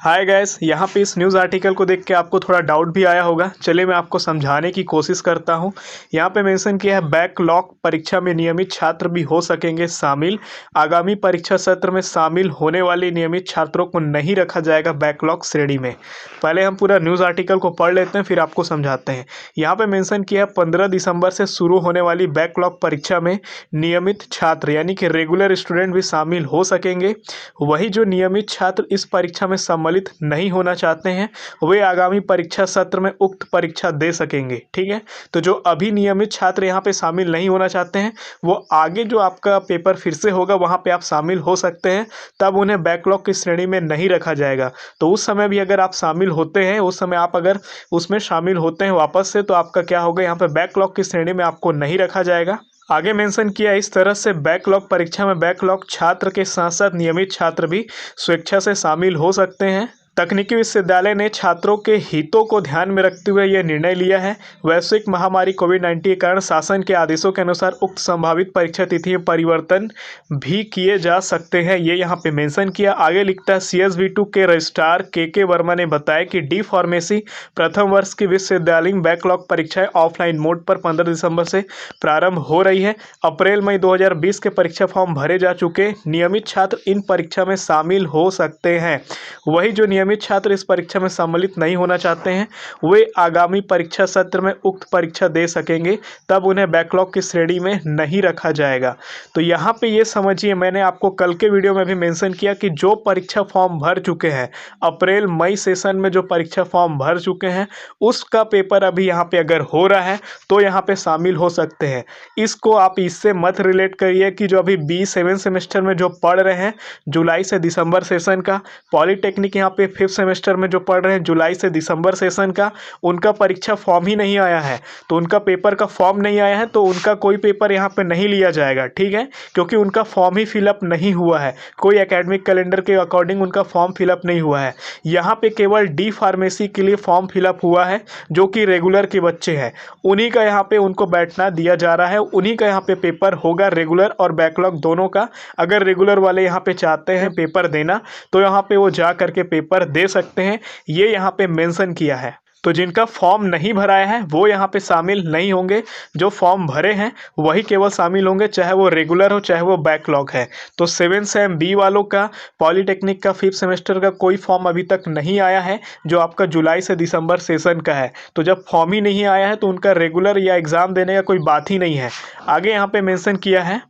Hi guys, यहाँ पे इस न्यूज़ आर्टिकल को देख के आपको थोड़ा डाउट भी आया होगा। चलिए मैं आपको समझाने की कोशिश करता हूँ। यहाँ पे मेंशन किया है बैकलॉग परीक्षा में नियमित छात्र भी हो सकेंगे शामिल। आगामी परीक्षा सत्र में शामिल होने वाले नियमित छात्रों को नहीं रखा जाएगा बैकलॉग श्रेणी में। पहले हम पूरा न्यूज़ आर्टिकल को पढ़ लेते हैं, फिर आपको समझाते हैं। यहाँ पे मेंशन किया है 15 दिसंबर से शुरू होने वाली बैकलॉग परीक्षा में नियमित छात्र यानी कि रेगुलर स्टूडेंट भी शामिल हो सकेंगे। वही जो नियमित छात्र इस परीक्षा में सम्मिलित नहीं होना चाहते हैं वे आगामी परीक्षा सत्र में उक्त परीक्षा दे सकेंगे। ठीक है, तो जो अभी नियमित छात्र यहाँ पे शामिल नहीं होना चाहते हैं वो आगे जो आपका पेपर फिर से होगा वहाँ पे आप शामिल हो सकते हैं, तब उन्हें बैकलॉग की श्रेणी में नहीं रखा जाएगा। तो उस समय भी अगर आप शामिल होते हैं, उस समय आप अगर उसमें शामिल होते हैं वापस से, तो आपका क्या होगा, यहाँ पे बैकलॉग की श्रेणी में आपको नहीं रखा जाएगा। आगे मेंशन किया इस तरह से बैकलॉग परीक्षा में बैकलॉग छात्र के साथ साथ नियमित छात्र भी स्वेच्छा से शामिल हो सकते हैं। तकनीकी विश्वविद्यालय ने छात्रों के हितों को ध्यान में रखते हुए यह निर्णय लिया है। वैश्विक महामारी कोविड-19 के कारण शासन के आदेशों के अनुसार उक्त संभावित परीक्षा तिथि में परिवर्तन भी किए जा सकते हैं, ये यहाँ पे मेंशन किया। आगे लिखता है CSV2 के रजिस्ट्रार के वर्मा ने बताया कि डी फार्मेसी प्रथम वर्ष की विश्वविद्यालय बैकलॉग परीक्षाएं ऑफलाइन मोड पर 15 दिसंबर से प्रारंभ हो रही है। अप्रैल मई 2020 के परीक्षा फॉर्म भरे जा चुके नियमित छात्र इन परीक्षा में शामिल हो सकते हैं। वही जो नियमित छात्र इस परीक्षा में सम्मिलित नहीं होना चाहते हैं वे आगामी परीक्षा सत्र में उक्त परीक्षा दे सकेंगे, तब उन्हें बैकलॉग की श्रेणी में नहीं रखा जाएगा। तो यहाँ पे ये समझिए, मैंने आपको कल के वीडियो में भी मेंशन किया कि जो परीक्षा फॉर्म भर चुके हैं अप्रैल मई सेशन में, जो परीक्षा फॉर्म भर चुके हैं उसका पेपर अभी यहाँ पे अगर हो रहा है तो यहाँ पे शामिल हो सकते हैं। इसको आप इससे मत रिलेट करिए कि जो अभी B7 सेमेस्टर में जो पढ़ रहे हैं जुलाई से दिसंबर सेशन का, पॉलीटेक्निक यहाँ पे 5th सेमेस्टर में जो पढ़ रहे हैं जुलाई से दिसंबर सेशन का, उनका परीक्षा फॉर्म ही नहीं आया है, तो उनका पेपर का फॉर्म नहीं आया है तो उनका कोई पेपर यहाँ पे नहीं लिया जाएगा। ठीक है, क्योंकि उनका फॉर्म ही फिलअप नहीं हुआ है, कोई एकेडमिक कैलेंडर के अकॉर्डिंग उनका फॉर्म फिलअप नहीं हुआ है। यहाँ पे केवल डी फार्मेसी के लिए फॉर्म फिलअप हुआ है, जो कि रेगुलर के बच्चे हैं, उन्हीं का यहाँ पे उनको बैठना दिया जा रहा है, उन्हीं का यहाँ पे पेपर होगा, रेगुलर और बैकलॉग दोनों का। अगर रेगुलर वाले यहाँ पे चाहते हैं पेपर देना तो यहाँ पे वो जा करके पेपर दे सकते हैं, ये यहाँ पे मेंशन किया है। तो जिनका फॉर्म नहीं भराया है वो यहाँ पे शामिल नहीं होंगे, जो फॉर्म भरे हैं वही केवल शामिल होंगे, चाहे वो रेगुलर हो चाहे वो बैकलॉग है। तो 7 सेम बी वालों का, पॉलीटेक्निक का 5th सेमेस्टर का कोई फॉर्म अभी तक नहीं आया है, जो आपका जुलाई से दिसंबर सेशन का है। तो जब फॉर्म ही नहीं आया है तो उनका रेगुलर या एग्ज़ाम देने का कोई बात ही नहीं है। आगे यहाँ पे मेंशन किया है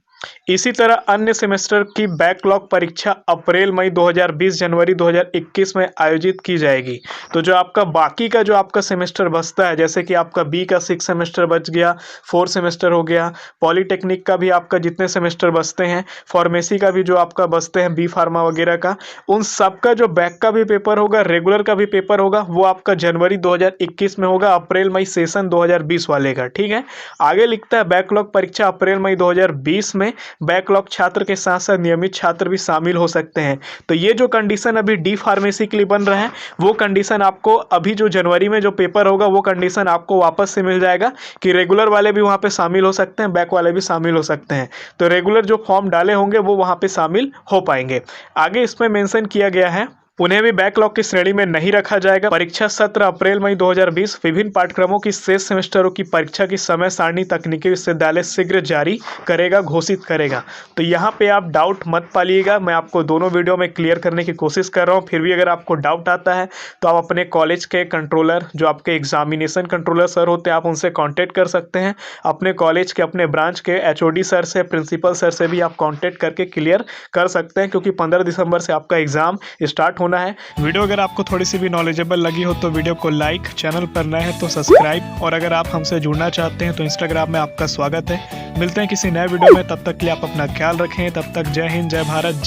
इसी तरह अन्य सेमेस्टर की बैकलॉग परीक्षा अप्रैल मई 2020 जनवरी 2021 में आयोजित की जाएगी। तो जो आपका बाकी का जो आपका सेमेस्टर बचता है, जैसे कि आपका बी का 6 सेमेस्टर बच गया, 4 सेमेस्टर हो गया, पॉलीटेक्निक का भी आपका जितने सेमेस्टर बचते हैं, फार्मेसी का भी जो आपका बचते हैं, बी फार्मा वगैरह का, उन सब का जो बैक का भी पेपर होगा, रेगुलर का भी पेपर होगा, वो आपका जनवरी 2021 में होगा, अप्रैल मई सेशन 2020 वाले का। ठीक है, आगे लिखता है बैकलॉग परीक्षा अप्रैल मई 2020 में बैकलॉग छात्र के साथ साथ नियमित छात्र भी शामिल हो सकते हैं। तो ये जो कंडीशन अभी डी फार्मेसी के लिए बन रहा है वो कंडीशन आपको अभी जो जनवरी में जो पेपर होगा वो कंडीशन आपको वापस से मिल जाएगा कि रेगुलर वाले भी वहाँ पे शामिल हो सकते हैं, बैक वाले भी शामिल हो सकते हैं। तो रेगुलर जो फॉर्म डाले होंगे वो वहाँ पे शामिल हो पाएंगे। आगे इसमें मेंशन किया गया है उन्हें भी बैकलॉग की श्रेणी में नहीं रखा जाएगा। परीक्षा सत्र अप्रैल मई 2020 विभिन्न पाठ्यक्रमों की शेष सेमेस्टरों की परीक्षा की समय सारणी तकनीकी विश्वविद्यालय शीघ्र जारी करेगा, घोषित करेगा। तो यहाँ पे आप डाउट मत पालिएगा, मैं आपको दोनों वीडियो में क्लियर करने की कोशिश कर रहा हूँ। फिर भी अगर आपको डाउट आता है तो आप अपने कॉलेज के कंट्रोलर, जो आपके एग्जामिनेशन कंट्रोलर सर होते हैं, आप उनसे कॉन्टेक्ट कर सकते हैं। अपने कॉलेज के, अपने ब्रांच के HOD सर से, प्रिंसिपल सर से भी आप कॉन्टेक्ट करके क्लियर कर सकते हैं, क्योंकि 15 दिसंबर से आपका एग्जाम स्टार्ट होना है। वीडियो अगर आपको थोड़ी सी भी नॉलेजेबल लगी हो तो वीडियो को लाइक, चैनल पर नए हैं तो सब्सक्राइब, और अगर आप हमसे जुड़ना चाहते हैं तो इंस्टाग्राम में आपका स्वागत है। मिलते हैं किसी नए वीडियो में, तब तक के लिए आप अपना ख्याल रखें। तब तक जय हिंद, जय भारत।